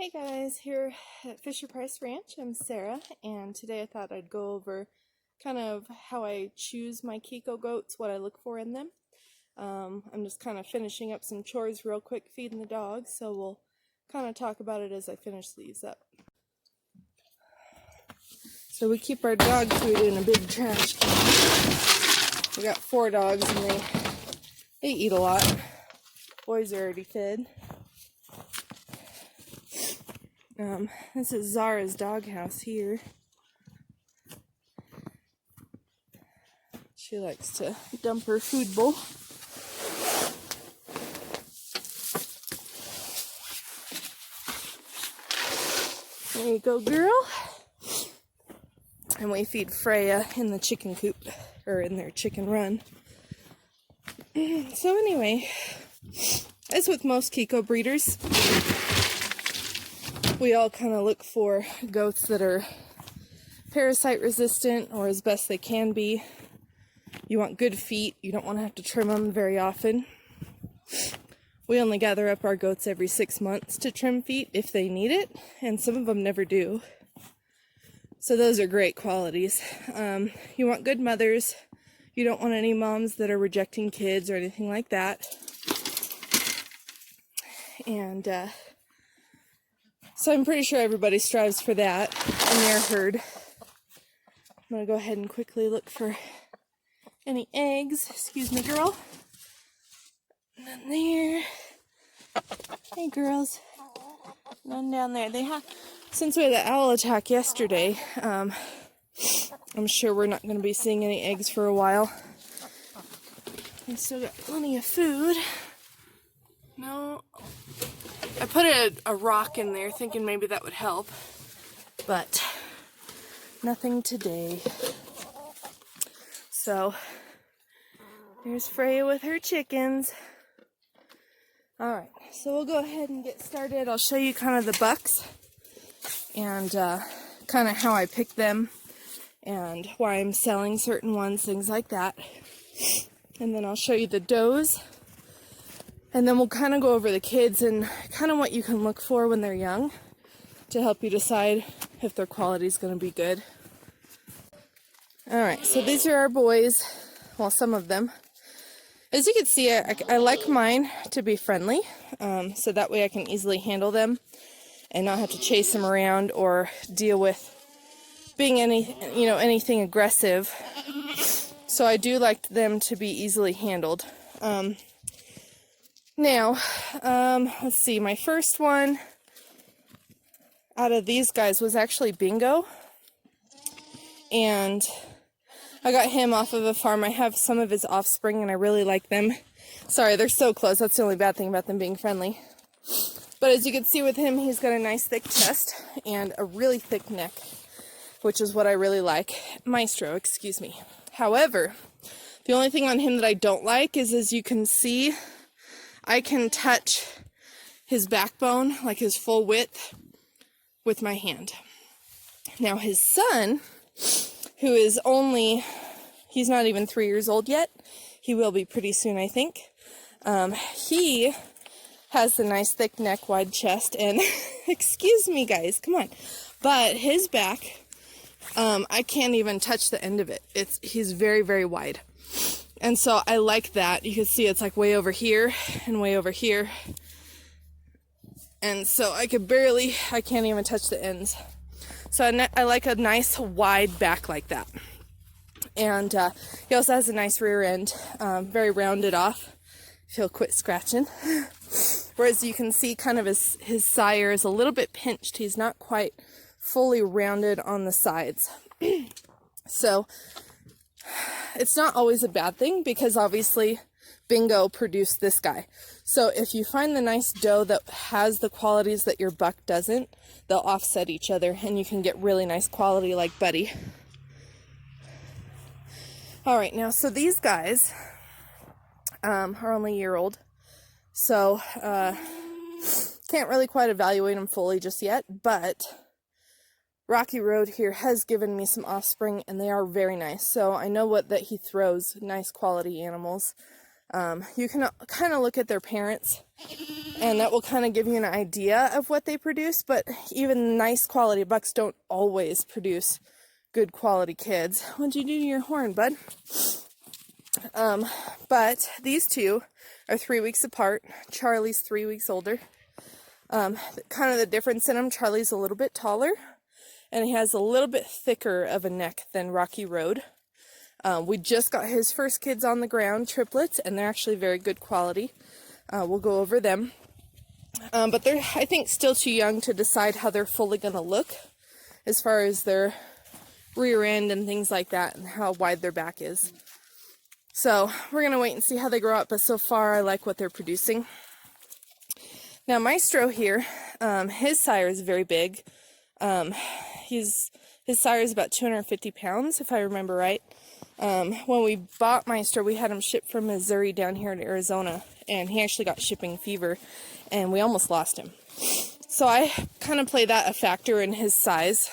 Hey guys, here at Fisher Price Ranch. I'm Sarah, and today I thought I'd go over kind of how I choose my Kiko goats, what I look for in them. I'm just kind of finishing up some chores real quick, feeding the dogs, so we'll kind of talk about it as I finish these up. So we keep our dog food in a big trash can. We got 4 dogs and they eat a lot. Boys are already fed. This is Zara's doghouse here. She likes to dump her food bowl. There you go, girl. And we feed Freya in the chicken coop, or in their chicken run. So anyway, as with most Kiko breeders, we all kind of look for goats that are parasite resistant or as best they can be. You want good feet. You don't want to have to trim them very often. We only gather up our goats every 6 months to trim feet if they need it, and some of them never do. So those are great qualities. You want good mothers. You don't want any moms that are rejecting kids or anything like that. And so I'm pretty sure everybody strives for that in their herd. I'm going to go ahead and quickly look for any eggs. Excuse me, girl. None there. Hey, girls. None down there. Since we had the owl attack yesterday, I'm sure we're not going to be seeing any eggs for a while. I still got plenty of food. No. I put a rock in there thinking maybe that would help, but nothing today. So, there's Freya with her chickens. Alright, so we'll go ahead and get started. I'll show you kind of the bucks and kind of how I pick them and why I'm selling certain ones, things like that. And then I'll show you the does. And then we'll kind of go over the kids and kind of what you can look for when they're young to help you decide if their quality is going to be good. Alright, so these are our boys. Well, some of them. As you can see, I like mine to be friendly, so that way I can easily handle them and not have to chase them around or deal with being anything aggressive. So I do like them to be easily handled. Now, let's see, my first one out of these guys was actually Bingo, and I got him off of a farm. I have some of his offspring, and I really like them. Sorry, they're so close. That's the only bad thing about them being friendly. But as you can see with him, he's got a nice thick chest and a really thick neck, which is what I really like. Maestro, excuse me. However, the only thing on him that I don't like is, as you can see, I can touch his backbone, like his full width, with my hand. Now his son, who is he's not even 3 years old yet. He will be pretty soon, I think. He has the nice thick neck, wide chest, and excuse me guys, come on. But his back, I can't even touch the end of it. He's very, very wide. And so I like that. You can see it's like way over here and way over here. And so I can't even touch the ends. So I like a nice wide back like that. And he also has a nice rear end, very rounded off, if he'll quit scratching. Whereas you can see kind of his sire is a little bit pinched. He's not quite fully rounded on the sides. So it's not always a bad thing, because obviously Bingo produced this guy. So if you find the nice doe that has the qualities that your buck doesn't, they'll offset each other and you can get really nice quality like Buddy. Alright, now so these guys are only a year old, so can't really quite evaluate them fully just yet, but Rocky Road here has given me some offspring, and they are very nice. So I know that he throws nice quality animals. You can kind of look at their parents, and that will kind of give you an idea of what they produce, but even nice quality bucks don't always produce good quality kids. What'd you do to your horn, bud? But these two are 3 weeks apart. Charlie's 3 weeks older. Kind of the difference in them, Charlie's a little bit taller, and he has a little bit thicker of a neck than Rocky Road. We just got his first kids on the ground, triplets, and they're actually very good quality. We'll go over them. But they're, I think, still too young to decide how they're fully going to look as far as their rear end and things like that, and how wide their back is. So we're going to wait and see how they grow up, but so far I like what they're producing. Now Maestro here, his sire is very big. His sire is about 250 pounds, if I remember right. When we bought Maestro, we had him shipped from Missouri down here to Arizona, and he actually got shipping fever, and we almost lost him. So I kind of play that a factor in his size.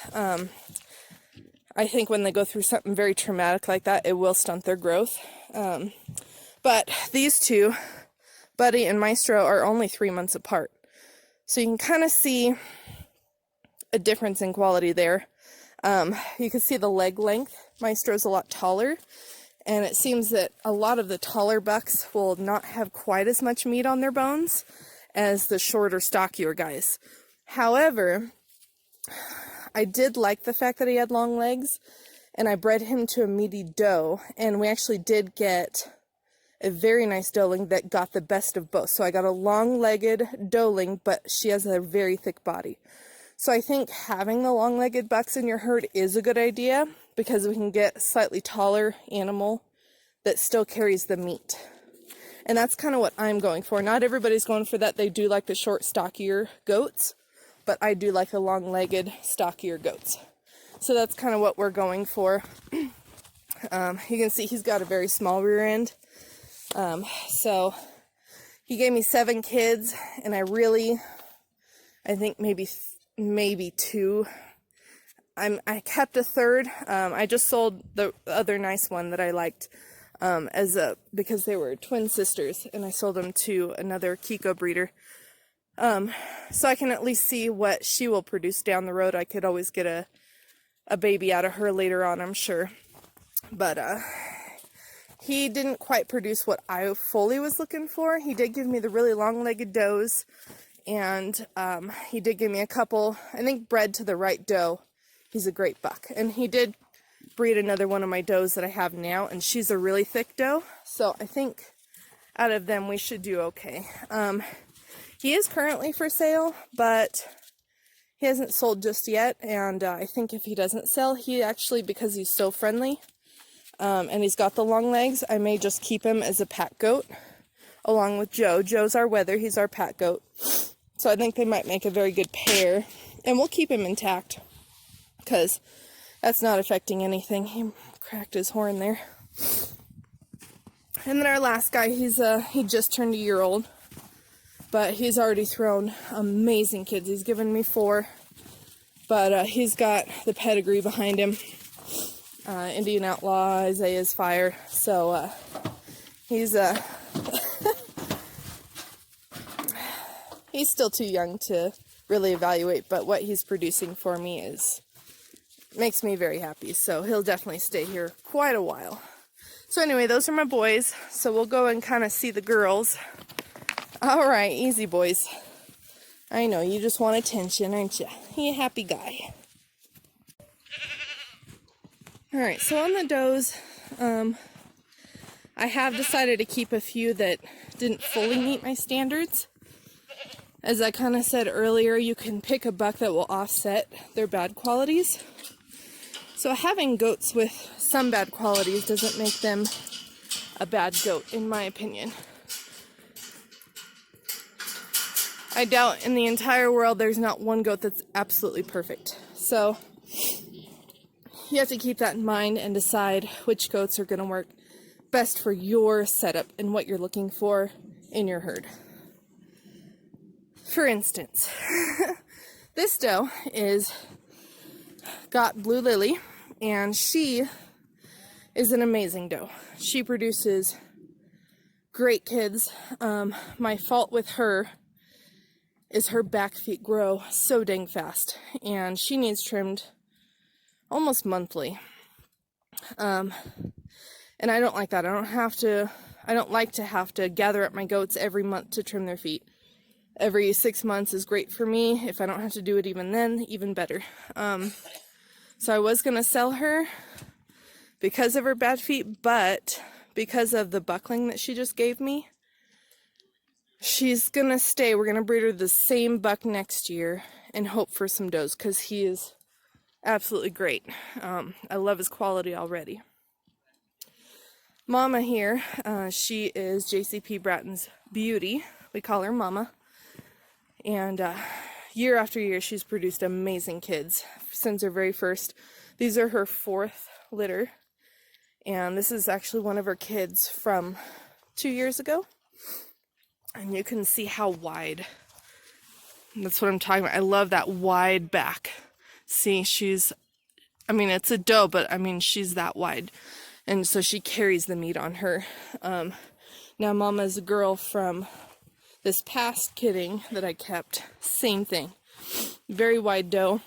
I think when they go through something very traumatic like that, it will stunt their growth. But these two, Buddy and Maestro, are only 3 months apart. So you can kind of see a difference in quality there. You can see the leg length. Maestro's a lot taller, and it seems that a lot of the taller bucks will not have quite as much meat on their bones as the shorter, stockier guys. However, I did like the fact that he had long legs, and I bred him to a meaty doe, and we actually did get a very nice doeling that got the best of both. So I got a long-legged doeling, but she has a very thick body. So I think having the long-legged bucks in your herd is a good idea, because we can get a slightly taller animal that still carries the meat. And that's kind of what I'm going for. Not everybody's going for that. They do like the short, stockier goats, but I do like the long-legged, stockier goats. So that's kind of what we're going for. You can see he's got a very small rear end. So he gave me 7 kids, and I think maybe 2. I kept a third. I just sold the other nice one that I liked because they were twin sisters, and I sold them to another Kiko breeder. So I can at least see what she will produce down the road. I could always get a baby out of her later on, I'm sure. But he didn't quite produce what I fully was looking for. He did give me the really long-legged does, and he did give me a couple, I think, bred to the right doe. He's a great buck. And he did breed another one of my does that I have now, and she's a really thick doe. So I think out of them we should do okay. He is currently for sale, but he hasn't sold just yet. And I think if he doesn't sell, he actually, because he's so friendly, and he's got the long legs, I may just keep him as a pack goat along with Joe. Joe's our wether, he's our pack goat. So I think they might make a very good pair, and we'll keep him intact because that's not affecting anything. He cracked his horn there. And then our last guy, he just turned a year old, but he's already thrown amazing kids. He's given me 4, but he's got the pedigree behind him. Indian Outlaw, Isaiah's Fire. So he's he's still too young to really evaluate, but what he's producing for me makes me very happy. So he'll definitely stay here quite a while. So anyway, those are my boys. So we'll go and kind of see the girls. All right, easy boys. I know, you just want attention, aren't you? You a happy guy. All right, so on the does, I have decided to keep a few that didn't fully meet my standards. As I kind of said earlier, you can pick a buck that will offset their bad qualities. So having goats with some bad qualities doesn't make them a bad goat, in my opinion. I doubt in the entire world there's not one goat that's absolutely perfect. So you have to keep that in mind and decide which goats are going to work best for your setup and what you're looking for in your herd. For instance, this doe got Blue Lily, and she is an amazing doe. She produces Great kids. My fault with her is her back feet grow so dang fast, and she needs trimmed almost monthly. And I don't like that. I don't like to have to gather up my goats every month to trim their feet. Every 6 months is great for me. If I don't have to do it even then, even better. So I was gonna sell her because of her bad feet, but because of the buckling that she just gave me, she's gonna stay. We're gonna breed her the same buck next year and hope for some does, because he is absolutely great. I love his quality already. Mama here, she is JCP Bratton's beauty. We call her Mama. And year after year, she's produced amazing kids since her very first. These are her 4th litter. And this is actually one of her kids from 2 years ago. And you can see how wide. That's what I'm talking about. I love that wide back. See, it's a doe, but she's that wide. And so she carries the meat on her. Now Mama's a girl from this past kidding that I kept. Same thing. Very wide doe.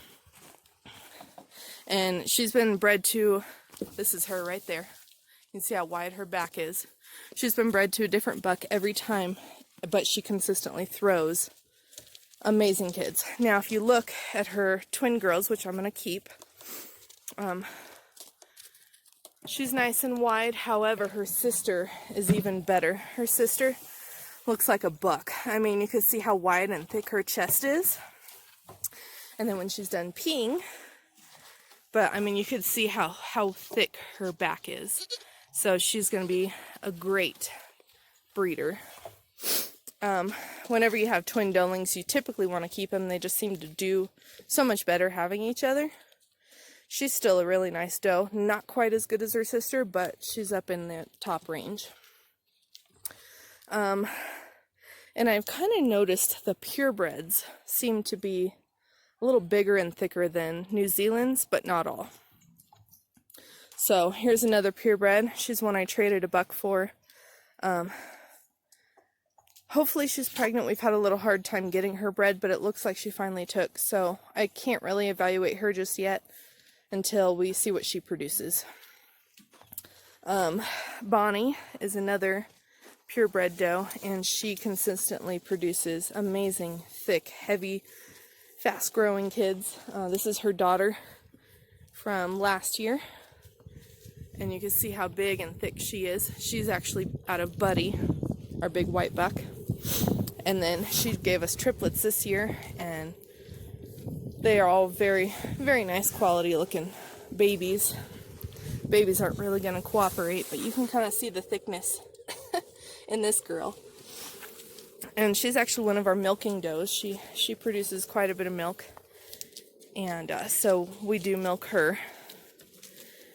And she's been bred to, this is her right there. You can see how wide her back is. She's been bred to a different buck every time, but she consistently throws amazing kids. Now, if you look at her twin girls, which I'm going to keep, she's nice and wide. However, her sister is even better. Her sister looks like a buck. You can see how wide and thick her chest is. And then when she's done peeing, but you could see how thick her back is. So she's going to be a great breeder. Whenever you have twin doelings, you typically want to keep them. They just seem to do so much better having each other. She's still a really nice doe. Not quite as good as her sister, but she's up in the top range. And I've kind of noticed the purebreds seem to be a little bigger and thicker than New Zealand's, but not all. So here's another purebred. She's one I traded a buck for. Hopefully she's pregnant. We've had a little hard time getting her bred, but it looks like she finally took. So I can't really evaluate her just yet until we see what she produces. Bonnie is another purebred doe, and she consistently produces amazing, thick, heavy, fast-growing kids. This is her daughter from last year, and you can see how big and thick she is. She's actually out of Buddy, our big white buck, and then she gave us triplets this year, and they are all very, very nice quality looking babies. Babies aren't really going to cooperate, but you can kind of see the thickness in this girl. And she's actually one of our milking does. She produces quite a bit of milk, and so we do milk her.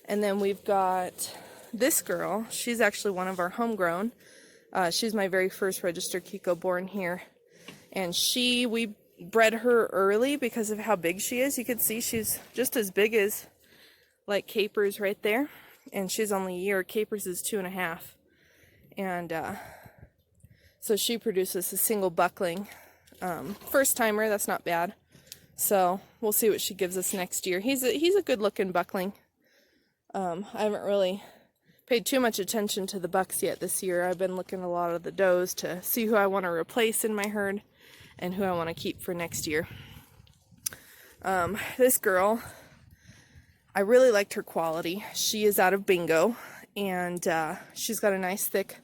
And then we've got this girl. She's actually one of our homegrown. She's my very first registered Kiko born here, and we bred her early because of how big she is. You can see she's just as big as like Capers right there, and she's only a year. Capers is 2.5, and so she produces a single buckling. First timer, that's not bad. So we'll see what she gives us next year. He's a good looking buckling. I haven't really paid too much attention to the bucks yet this year. I've been looking at a lot of the does to see who I want to replace in my herd and who I want to keep for next year. This girl, I really liked her quality. She is out of Bingo, and she's got a nice thick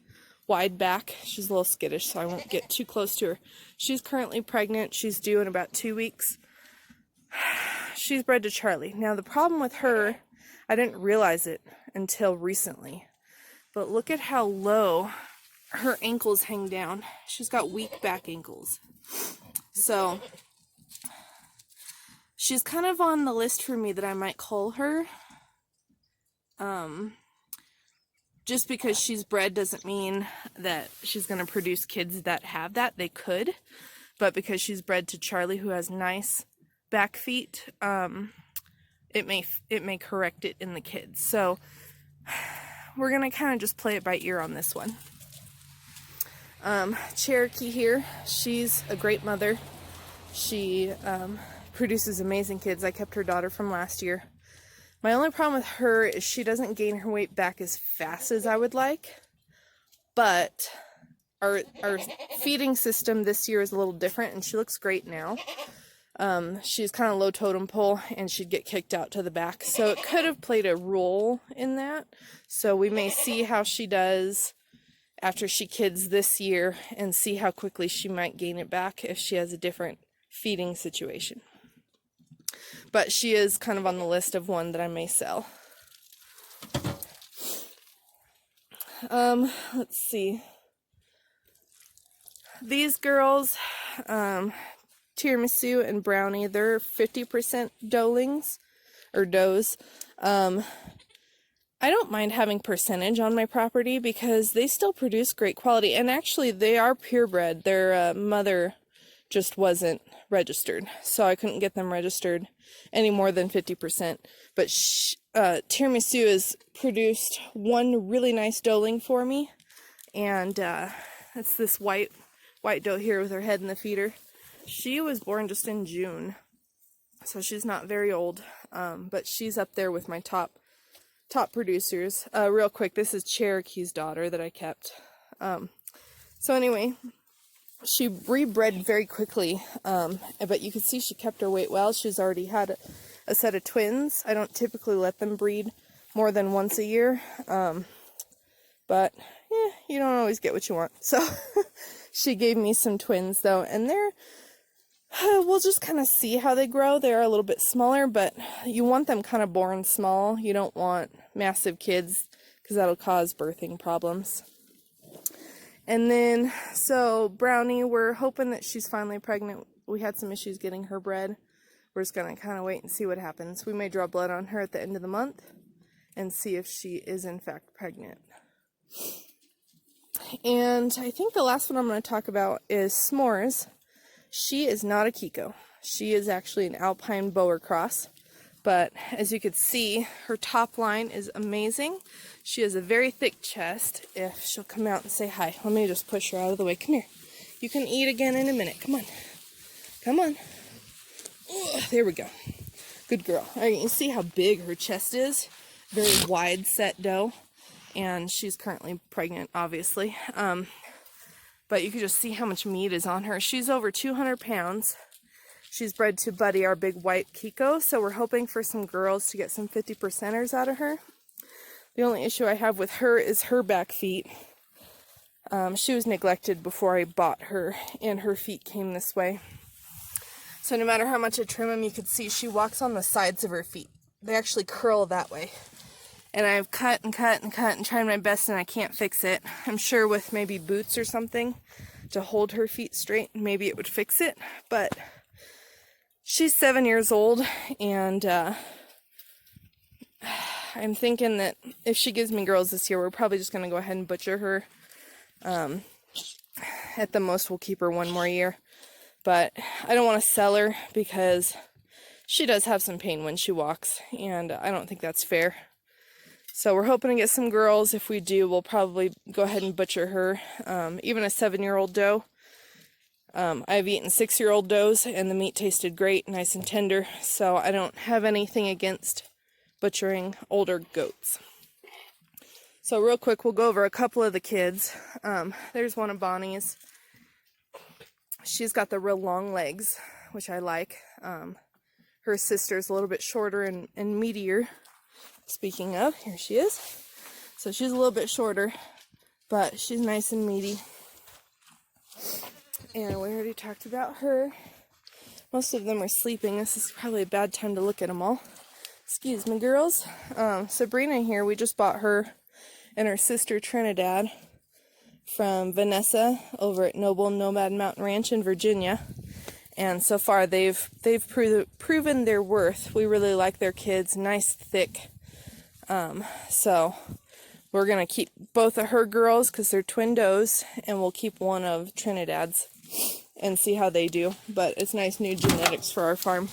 wide back. She's a little skittish, so I won't get too close to her. She's currently pregnant. She's due in about 2 weeks. She's bred to Charlie. Now the problem with her, I didn't realize it until recently, but look at how low her ankles hang down. She's got weak back ankles. So she's kind of on the list for me that I might cull her. Just because she's bred doesn't mean that she's going to produce kids that have that. They could, but because she's bred to Charlie, who has nice back feet, it may correct it in the kids. So we're going to kind of just play it by ear on this one. Cherokee here, she's a great mother. She produces amazing kids. I kept her daughter from last year. My only problem with her is she doesn't gain her weight back as fast as I would like, but our feeding system this year is a little different, and she looks great now. She's kind of low totem pole, and she'd get kicked out to the back, so it could have played a role in that. So we may see how she does after she kids this year and see how quickly she might gain it back if she has a different feeding situation. But she is kind of on the list of one that I may sell. Let's see. These girls, Tiramisu and Brownie, they're 50% doelings, or does. I don't mind having percentage on my property because they still produce great quality. And actually, they are purebred. Their mother just wasn't registered, so I couldn't get them registered any more than 50%. But Tiramisu has produced one really nice doeling for me, and it's this white doe here with her head in the feeder. She was born just in June, so she's not very old, but she's up there with my top producers. Real quick, this is Cherokee's daughter that I kept. So anyway, she rebred very quickly, but you can see she kept her weight well. She's already had a set of twins. I don't typically let them breed more than once a year, but you don't always get what you want. So she gave me some twins though, and we'll just kind of see how they grow. They're a little bit smaller, but you want them kind of born small. You don't want massive kids because that'll cause birthing problems. And then, so Brownie, we're hoping that she's finally pregnant. We had some issues getting her bred. We're just going to kind of wait and see what happens. We may draw blood on her at the end of the month and see if she is in fact pregnant. And I think the last one I'm going to talk about is S'mores. She is not a Kiko. She is actually an Alpine Boer cross. But as you can see, her top line is amazing. She has a very thick chest. If she'll come out and say hi. Let me just push her out of the way. Come here. You can eat again in a minute. Come on. Come on. Ugh, there we go. Good girl. All right, you see how big her chest is? Very wide set doe. And she's currently pregnant, obviously. But you can just see how much meat is on her. She's over 200 pounds. She's bred to Buddy, our big white Kiko, so we're hoping for some girls to get some 50%ers out of her. The only issue I have with her is her back feet. She was neglected before I bought her, and her feet came this way. So no matter how much I trim them, you can see she walks on the sides of her feet. They actually curl that way. And I've cut and tried my best, and I can't fix it. I'm sure with maybe boots or something to hold her feet straight, maybe it would fix it, but she's 7 years old, and I'm thinking that if she gives me girls this year, we're probably just going to go ahead and butcher her. At the most, we'll keep her one more year. But I don't want to sell her because she does have some pain when she walks, and I don't think that's fair. So we're hoping to get some girls. If we do, we'll probably go ahead and butcher her. Even a 7-year-old doe. I've eaten 6-year-old does, and the meat tasted great, nice and tender, so I don't have anything against butchering older goats. So real quick, we'll go over a couple of the kids. There's one of Bonnie's. She's got the real long legs, which I like. Her sister's a little bit shorter and meatier. Speaking of, here she is. So she's a little bit shorter, but she's nice and meaty. And we already talked about her. Most of them are sleeping. This is probably a bad time to look at them all. Excuse me, girls. Sabrina here, we just bought her and her sister Trinidad from Vanessa over at Noble Nomad Mountain Ranch in Virginia. And so far they've proven their worth. We really like their kids, nice, thick. So we're going to keep both of her girls because they're twin does, and we'll keep one of Trinidad's and see how they do. But it's nice new genetics for our farm.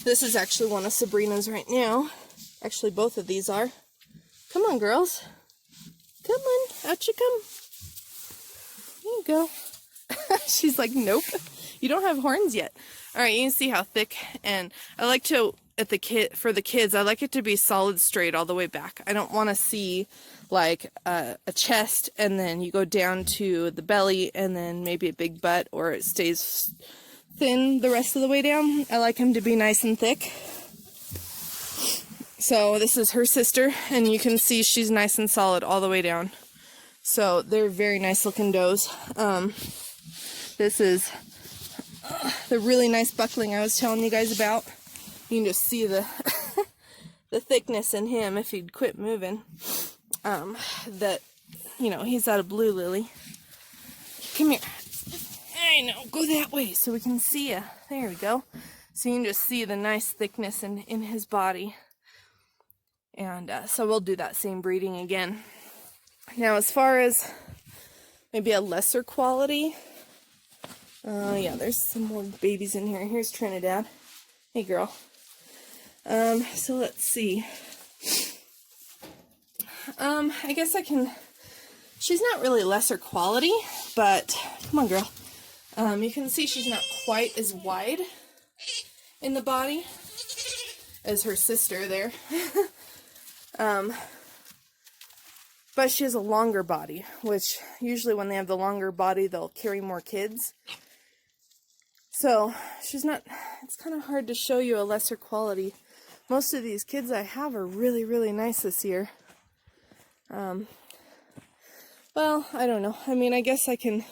This is actually one of Sabrina's right now. Actually, both of these are. Come on, girls. Come on. Out you come. go. She's like, nope, you don't have horns yet. All right, you can see how thick, and I like to, for the kids, I like it to be solid straight all the way back. I don't want to see like a chest and then you go down to the belly and then maybe a big butt, or it stays thin the rest of the way down. I like him to be nice and thick. So this is her sister, and you can see she's nice and solid all the way down. So they're very nice looking does. This is the really nice buckling I was telling you guys about. You can just see the the thickness in him if he'd quit moving. That, you know, he's out of blue lily. Come here. I know, go that way so we can see you. There we go. So you can just see the nice thickness in his body. And so we'll do that same breeding again. Now, as far as maybe a lesser quality, yeah, there's some more babies in here. Here's Trinidad. Hey, girl. So let's see. I guess I can, she's not really lesser quality, but come on, girl. You can see she's not quite as wide in the body as her sister there. But she has a longer body, which usually when they have the longer body, they'll carry more kids. So she's not, it's kind of hard to show you a lesser quality. Most of these kids I have are really, really nice this year. Well, I don't know. I mean, I guess I can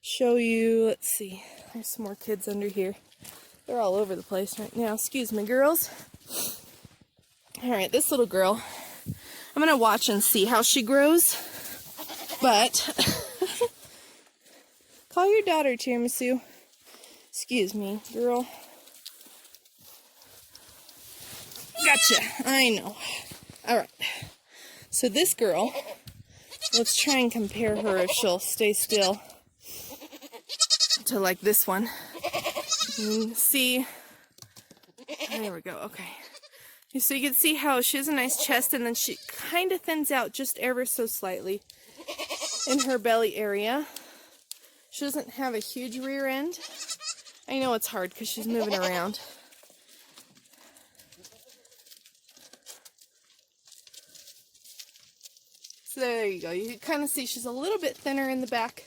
show you, let's see, there's some more kids under here. They're all over the place right now. Excuse me, girls. All right, this little girl, I'm going to watch and see how she grows, but call your daughter, Tiramisu. Excuse me, girl. Gotcha. I know. All right. So this girl, let's try and compare her if she'll stay still to like this one. You can see, there we go. Okay. So you can see how she has a nice chest, and then she kind of thins out just ever so slightly in her belly area. She doesn't have a huge rear end. I know it's hard because she's moving around. So there you go. You can kind of see she's a little bit thinner in the back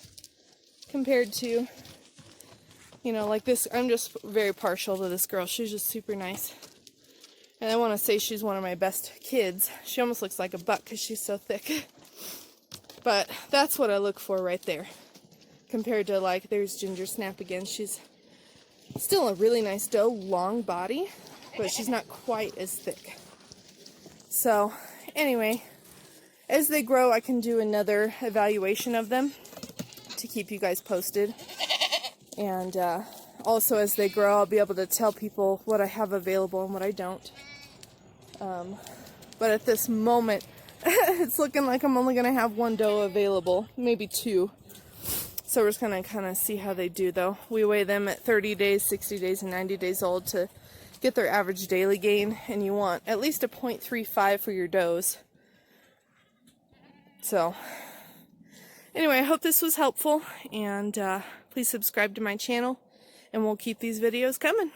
compared to, you know, like this. I'm just very partial to this girl. She's just super nice. And I want to say she's one of my best kids. She almost looks like a buck because she's so thick. But that's what I look for right there. Compared to, like, there's Ginger Snap again. She's still a really nice doe, long body, but she's not quite as thick. So, anyway, as they grow, I can do another evaluation of them to keep you guys posted. And also, as they grow, I'll be able to tell people what I have available and what I don't. But at this moment, it's looking like I'm only going to have one doe available, maybe two. So we're just going to kind of see how they do, though. We weigh them at 30 days, 60 days, and 90 days old to get their average daily gain. And you want at least a 0.35 for your does. So, anyway, I hope this was helpful. And please subscribe to my channel. And we'll keep these videos coming.